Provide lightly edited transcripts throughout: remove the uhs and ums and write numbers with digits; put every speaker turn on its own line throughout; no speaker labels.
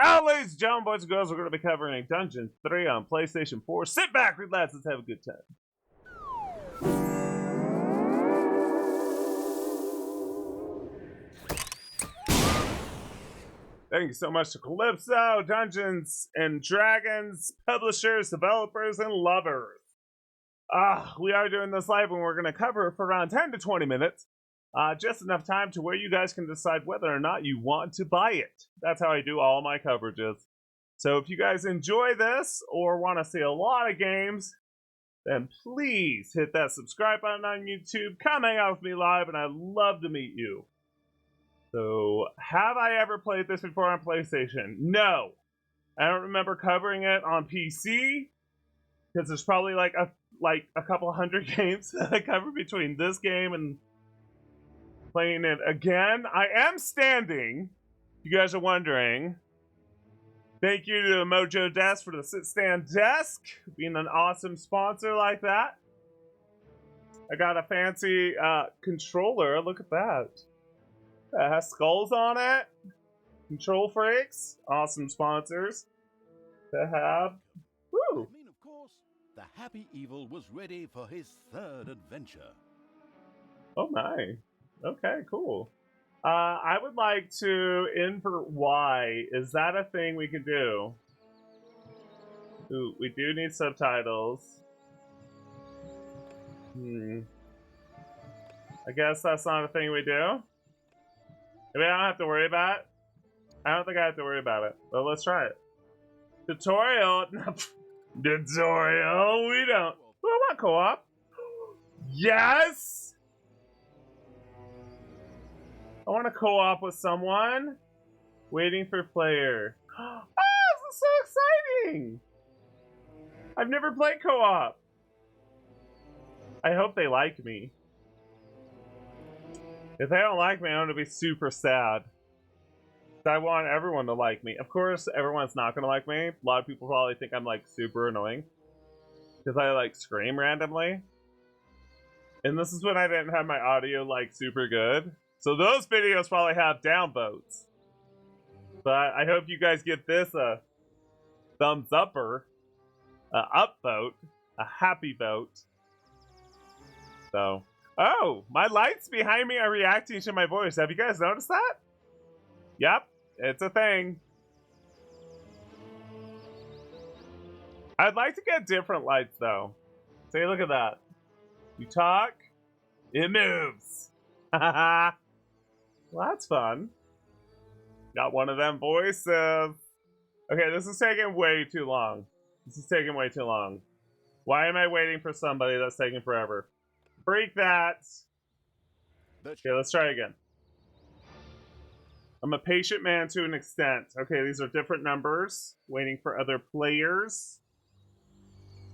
Ladies and gentlemen, boys and girls, we're going to be covering Dungeon 3 on PlayStation 4. Sit back, relax, let's have a good time. Thank you so much to Calypso, Dungeons and Dragons, publishers, developers, and lovers. We are doing this live and we're going to cover it for around 10 to 20 minutes. Just enough time to where you guys can decide whether or not you want to buy it. That's how I do all my coverages. So if you guys enjoy this or want to see a lot of games, then please hit that subscribe button on YouTube. Come hang out with me live and I'd love to meet you. So, have I ever played this before on PlayStation? No. I don't remember covering it on PC, because there's probably like a couple hundred games that I cover between this game and playing it again. I am standing. You guys are wondering. Thank you to Mojo Desk for the sit stand desk, being an awesome sponsor like that. I got a fancy controller. Look at that. It has skulls on it. Control Freaks. Awesome sponsors to have. Woo!
I mean, of course, the Happy Evil was ready for his third adventure.
Oh my. Okay, cool. I would like to invert Y. Is that a thing we can do? Ooh, we do need subtitles. I guess that's not a thing we do. Maybe I don't have to worry about it. I don't think I have to worry about it. But let's try it. Tutorial. Tutorial. We don't. We want co-op. Yes. I want to co-op with someone. Waiting for player. Oh, this is so exciting. I've never played co-op. I hope they like me. If they don't like me, I'm going to be super sad. I want everyone to like me. Of course, everyone's not going to like me. A lot of people probably think I'm, like, super annoying. Because I, like, scream randomly. And this is when I didn't have my audio, like, super good. So those videos probably have downvotes. But I hope you guys give this a thumbs upper. A upvote. A happy vote. So... Oh, my lights behind me are reacting to my voice. Have you guys noticed that? Yep, it's a thing. I'd like to get different lights, though. Say, look at that. You talk, it moves. Well, that's fun. Got one of them voices. Okay, this is taking way too long. This is taking way too long. Why am I waiting for somebody that's taking forever? Break that. Okay, let's try again. I'm a patient man to an extent. Okay, these are different numbers. Waiting for other players.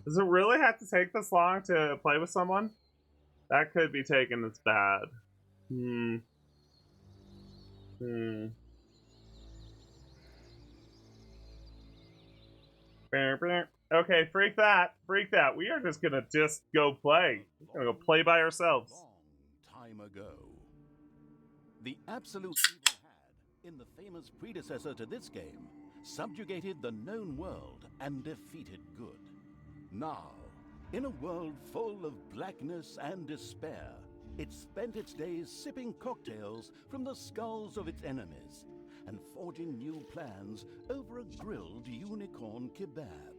Does it really have to take this long to play with someone? That could be taken as bad. Okay, freak that. Freak that. We are just gonna go play. We're gonna go play by ourselves.
Long time ago, the absolute evil had, in the famous predecessor to this game, subjugated the known world and defeated good. Now, in a world full of blackness and despair, it spent its days sipping cocktails from the skulls of its enemies and forging new plans over a grilled unicorn kebab.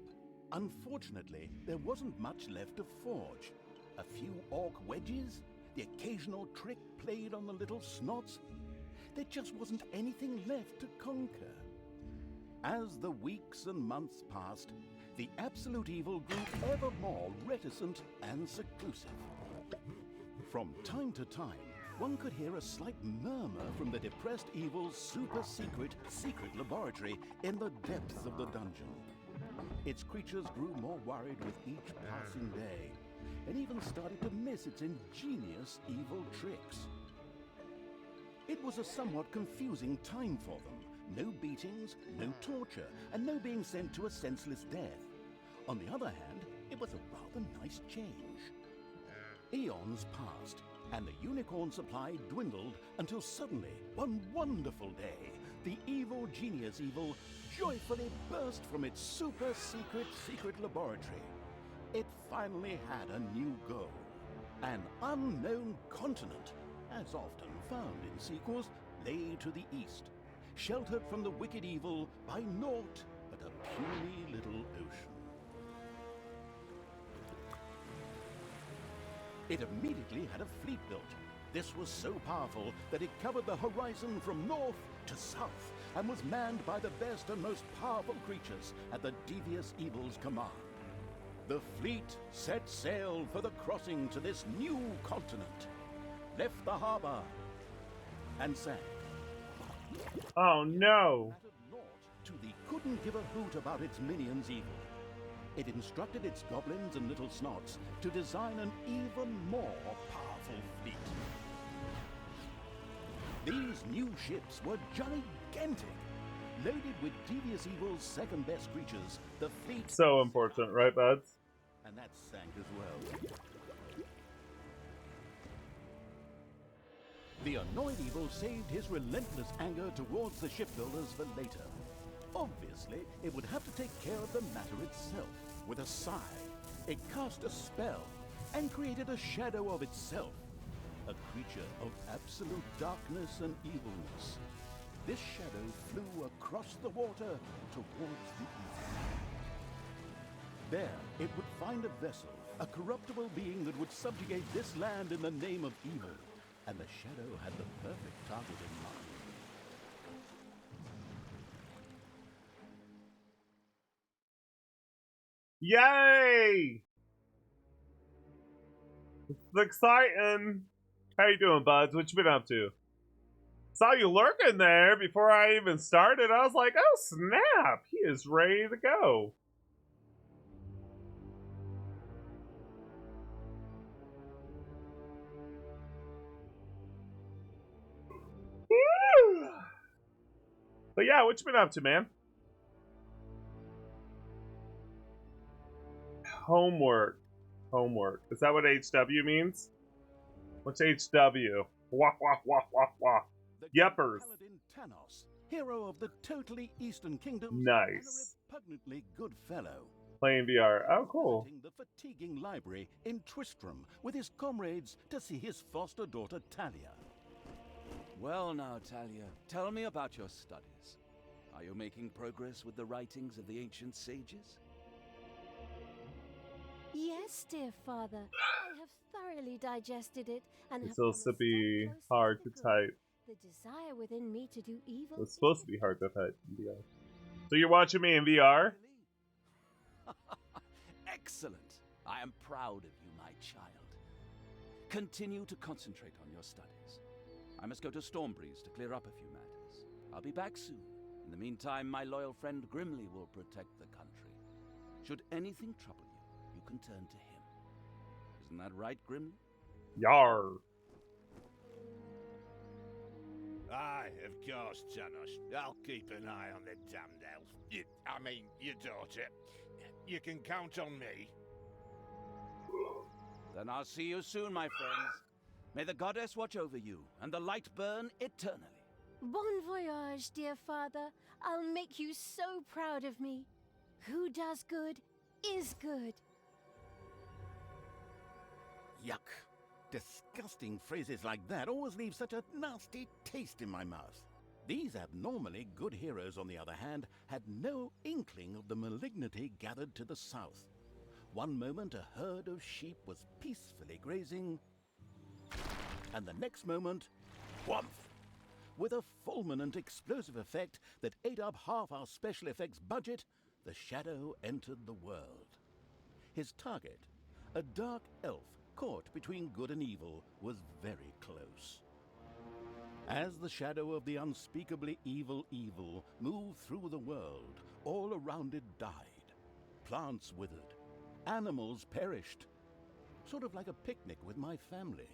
Unfortunately, there wasn't much left to forge. A few orc wedges, the occasional trick played on the little snots. There just wasn't anything left to conquer. As the weeks and months passed, the absolute evil grew ever more reticent and seclusive. From time to time, one could hear a slight murmur from the depressed evil's secret laboratory in the depths of the dungeon. Its creatures grew more worried with each passing day, and even started to miss its ingenious evil tricks. It was a somewhat confusing time for them. No beatings, no torture, and no being sent to a senseless death. On the other hand, it was a rather nice change. Eons passed, and the unicorn supply dwindled until suddenly, one wonderful day, the evil genius evil joyfully burst from its super secret laboratory. It finally had a new goal. An unknown continent, as often found in sequels, lay to the east, sheltered from the wicked evil by naught but a puny little ocean. It immediately had a fleet built. This was so powerful that it covered the horizon from north to south and was manned by the best and most powerful creatures at the devious evil's command. The fleet set sail for the crossing to this new continent, left the harbor, and sank.
Oh no!
Mattered naught to the couldn't give a hoot about its minions evil. It instructed its goblins and little snots to design an even more powerful fleet. These new ships were gigantic. Loaded with devious evil's second best creatures, the fleet...
So important, right, buds?
And that sank as well. The annoyed evil saved his relentless anger towards the shipbuilders for later. Obviously, it would have to take care of the matter itself. With a sigh, it cast a spell and created a shadow of itself. A creature of absolute darkness and evilness. This shadow flew across the water towards the east. There, it would find a vessel, a corruptible being that would subjugate this land in the name of evil. And the shadow had the perfect target in mind.
Yay! It's exciting. How you doing, buds? What you been up to? Saw you lurking there before I even started. I was like, oh snap, he is ready to go. But yeah, what you been up to, man? Homework. Homework. Is that what HW means? What's HW? Wah, wah, wah, wah, wah. Yeppers.
Paladin Tanos, hero of the totally Eastern Kingdoms,
Nice.
and a repugnantly good fellow.
Playing VR. Oh, cool.
Visiting the fatiguing library in Tristram with his comrades to see his foster daughter Talia.
Well now, Talia, tell me about your studies. Are you making progress with the writings of the ancient sages?
Yes, dear father. I have thoroughly digested it and
It's
have come
supposed to
a
be
step closer
hard
the
to
good.
type.
The desire within me to do evil.
It's supposed to be hard to type in VR. So you're watching me in VR?
Excellent. I am proud of you, my child. Continue to concentrate on your studies. I must go to Stormbreeze to clear up a few matters. I'll be back soon. In the meantime, my loyal friend Grimly will protect the country. Should anything trouble you, you can turn to him. Isn't that right, Grimly?
Yar.
Aye, of course, Tanos. I'll keep an eye on the damned elf. Your daughter. You can count on me.
Then I'll see you soon, my friends. May the goddess watch over you, and the light burn eternally.
Bon voyage, dear father. I'll make you so proud of me. Who does good is good.
Yuck. Disgusting phrases like that always leave such a nasty taste in my mouth. These abnormally good heroes, on the other hand, had no inkling of the malignity gathered to the south. One moment a herd of sheep was peacefully grazing, and the next moment, whomp! With a fulminant explosive effect that ate up half our special effects budget, the shadow entered the world. His target, a dark elf caught between good and evil, was very close. As the shadow of the unspeakably evil moved through the world, all around it died. Plants withered. Animals perished. Sort of like a picnic with my family.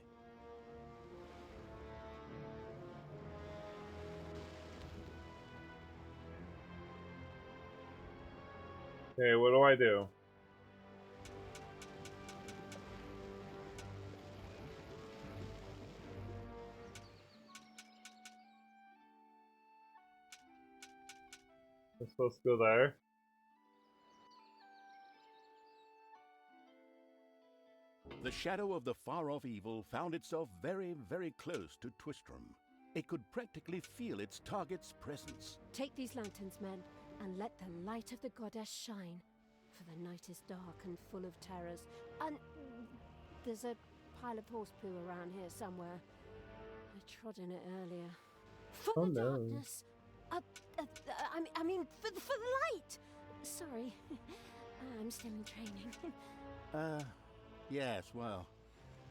Okay, what do I do? We're supposed to go there.
The shadow of the far-off evil found itself very, very close to Twistram. It could practically feel its target's presence.
Take these lanterns, men, and let the light of the goddess shine. For the night is dark and full of terrors. And there's a pile of horse poo around here somewhere. I trod in it earlier. For
Oh,
the
no.
darkness. I mean, for the light. Sorry, I'm still in training.
Yes, well,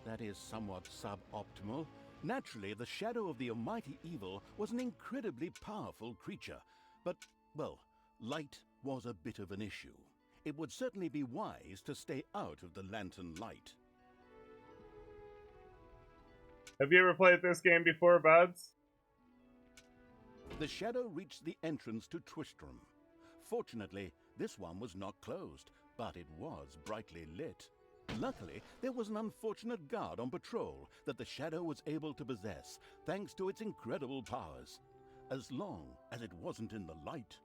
that is somewhat suboptimal. Naturally, the shadow of the almighty evil was an incredibly powerful creature. But, well, light was a bit of an issue. It would certainly be wise to stay out of the lantern light.
Have you ever played this game before, buds?
The shadow reached the entrance to Twistram. Fortunately, this one was not closed, but it was brightly lit. Luckily, there was an unfortunate guard on patrol that the shadow was able to possess, thanks to its incredible powers, as long as it wasn't in the light.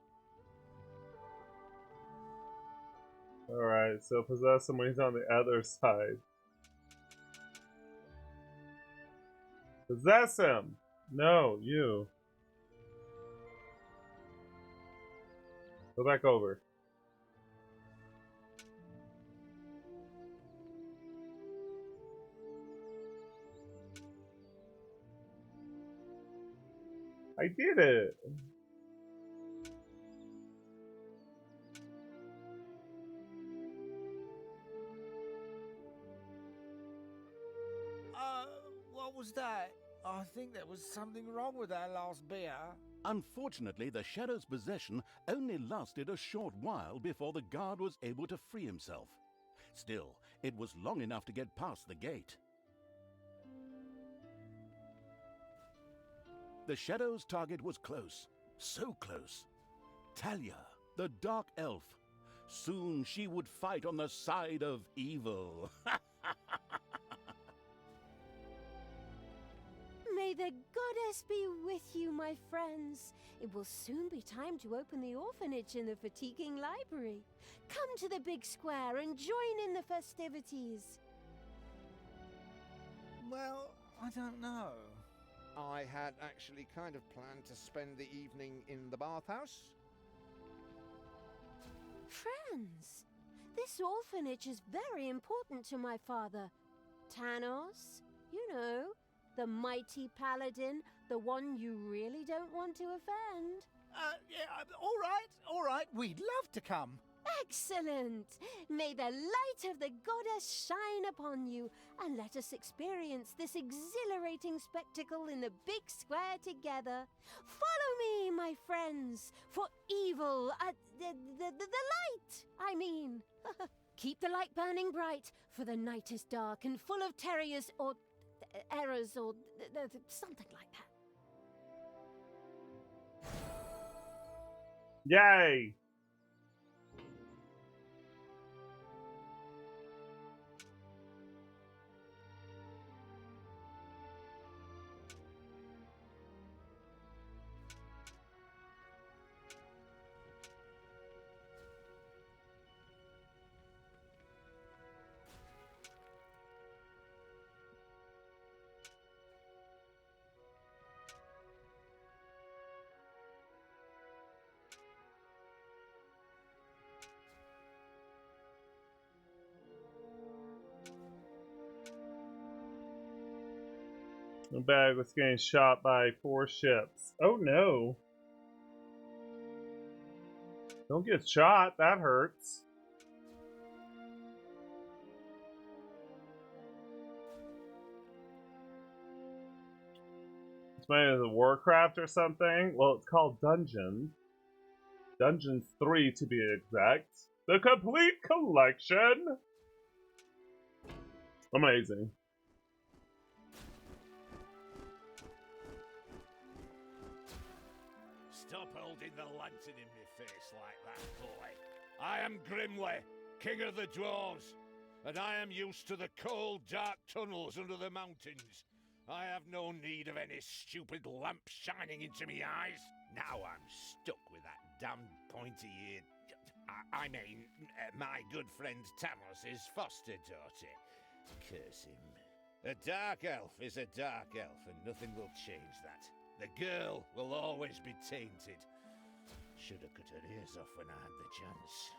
Alright, so possess him when he's on the other side. Possess him! No, you. Go back over. I did it!
What was that? I think there was something wrong with our last beer.
Unfortunately, the shadow's possession only lasted a short while before the guard was able to free himself. Still, it was long enough to get past the gate. The shadow's target was close, so close. Talia, the dark elf. Soon she would fight on the side of evil.
May the goddess be with you, my friends. It will soon be time to open the orphanage in the fatiguing library. Come to the big square and join in the festivities.
Well, I don't know.
I had actually kind of planned to spend the evening in the bathhouse.
Friends, this orphanage is very important to my father. Tanos, you know, the mighty paladin, the one you really don't want to offend.
Yeah, all right, we'd love to come.
Excellent! May the light of the goddess shine upon you, and let us experience this exhilarating spectacle in the big square together. Follow me, my friends, for evil, the light, I mean. Keep the light burning bright, for the night is dark and full of terrors or errors or something like that.
Yay! The bag was getting shot by 4 ships. Oh no! Don't get shot, that hurts. It's made of Warcraft or something. Well, it's called Dungeons. Dungeons 3 to be exact. The complete collection! Amazing.
Stop holding the lantern in my face like that, boy. I am Grimly, king of the dwarves, and I am used to the cold, dark tunnels under the mountains. I have no need of any stupid lamp shining into me eyes. Now I'm stuck with that damned pointy-eared... I mean, my good friend Talos' foster daughter. Curse him. A dark elf is a dark elf, and nothing will change that. The girl will always be tainted. Should have cut her ears off when I had the chance.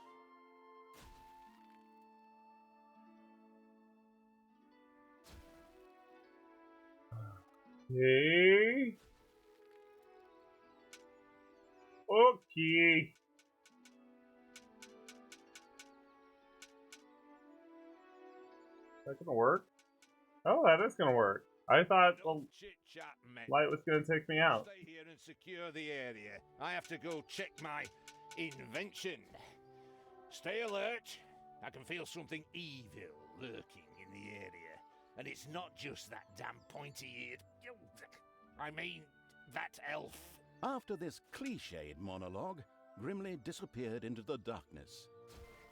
Okay. Okay. Is that gonna work? Oh, that is gonna work. I thought the
Don't chit-chat, men.
light was gonna take me out.
Stay here and secure the area. I have to go check my invention. Stay alert. I can feel something evil lurking in the area. And it's not just that damn pointy-eared... I mean, that elf.
After this cliched monologue, Grimly disappeared into the darkness.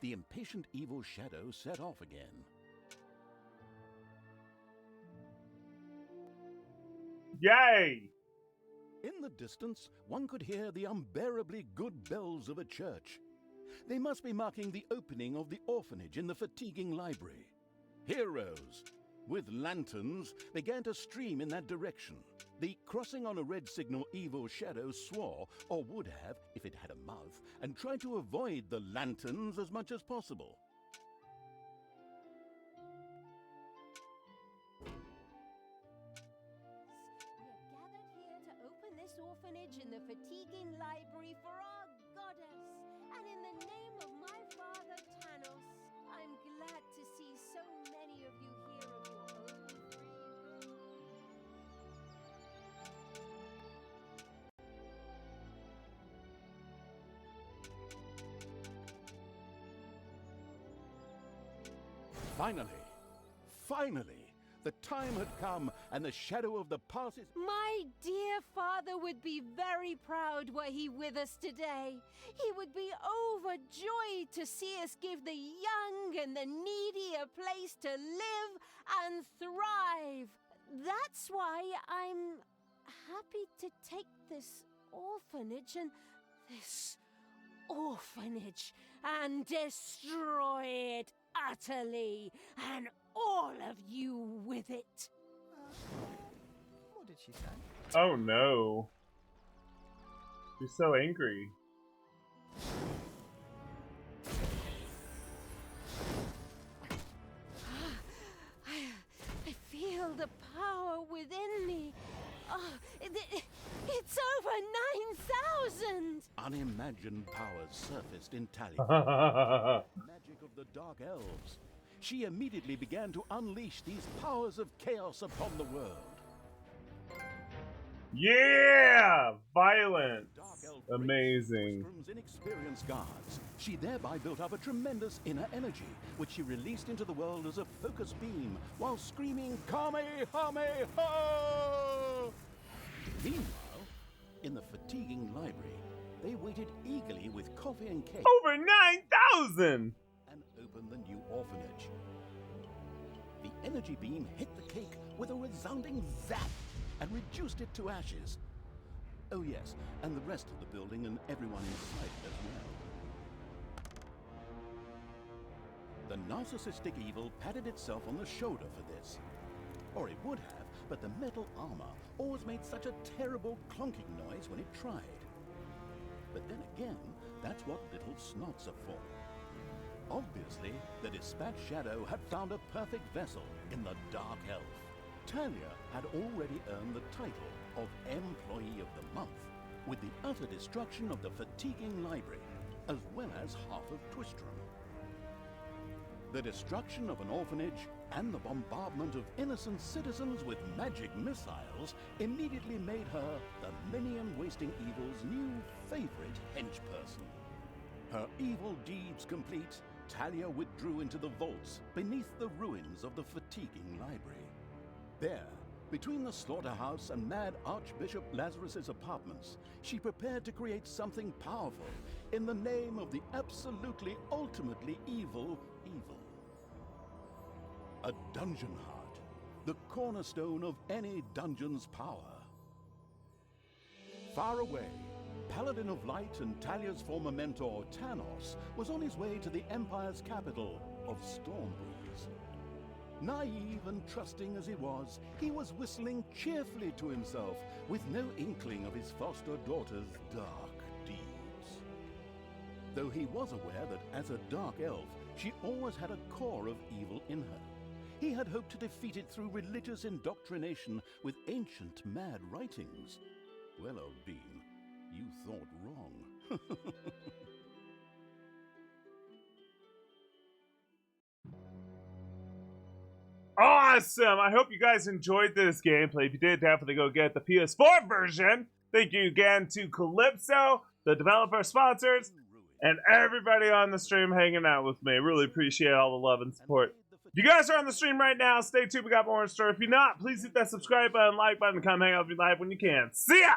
The impatient evil shadow set off again.
Yay!
In the distance, one could hear the unbearably good bells of a church. They must be marking the opening of the orphanage in the fatiguing library. Heroes, with lanterns, began to stream in that direction. The crossing on a red signal evil shadow swore, or would have if it had a mouth, and tried to avoid the lanterns as much as possible.
We're gathered here to open this orphanage in the fatiguing library for our goddess. And in the name of my father Tanos, I'm glad to see so many of you here of your own free will.
Finally, the time had come, and the shadow of the past is...
My dear father would be very proud were he with us today. He would be overjoyed to see us give the young and the needy a place to live and thrive. That's why I'm happy to take this orphanage and destroy it utterly, and all of you with it.
What did she say?
Oh no. She's so angry.
I feel the power within me. Oh, it's over 9,000!
Unimagined powers surfaced in Talia. Magic of the Dark Elves. She immediately began to unleash these powers of chaos upon the world.
Yeah! Violence!
Dark Elf
Amazing.
Tristram's inexperienced guards. She thereby built up a tremendous inner energy, which she released into the world as a focus beam, while screaming, Kamehameha! Meanwhile, in the fatiguing library, they waited eagerly with coffee and cake.
Over 9,000!
And opened the new orphanage. The energy beam hit the cake with a resounding zap and reduced it to ashes. Oh yes, and the rest of the building and everyone inside as well. The narcissistic evil patted itself on the shoulder for this. Or it would have, but the metal armor always made such a terrible clunking noise when it tried. But then again, that's what little snots are for. Obviously, the Dispatch Shadow had found a perfect vessel in the Dark Elf. Talia had already earned the title of Employee of the Month, with the utter destruction of the fatiguing library, as well as half of Twistram. The destruction of an orphanage and the bombardment of innocent citizens with magic missiles immediately made her the minion-wasting evil's new favorite henchperson. Her evil deeds complete, Talia withdrew into the vaults beneath the ruins of the fatiguing library. There, between the slaughterhouse and Mad Archbishop Lazarus's apartments, she prepared to create something powerful in the name of the absolutely ultimately evil. A dungeon heart, the cornerstone of any dungeon's power. Far away, Paladin of Light and Talia's former mentor, Tanos, was on his way to the Empire's capital of Stormbreeze. Naive and trusting as he was whistling cheerfully to himself, with no inkling of his foster daughter's dark deeds. Though he was aware that as a dark elf, she always had a core of evil in her. He had hoped to defeat it through religious indoctrination with ancient mad writings. Well, old bean, you thought wrong.
Awesome! I hope you guys enjoyed this gameplay. If you did, definitely go get the PS4 version. Thank you again to Calypso, the developer sponsors, and everybody on the stream hanging out with me. Really appreciate all the love and support. If you guys are on the stream right now, stay tuned. We got more in store. If you're not, please hit that subscribe button, like button, come hang out with me live when you can. See ya!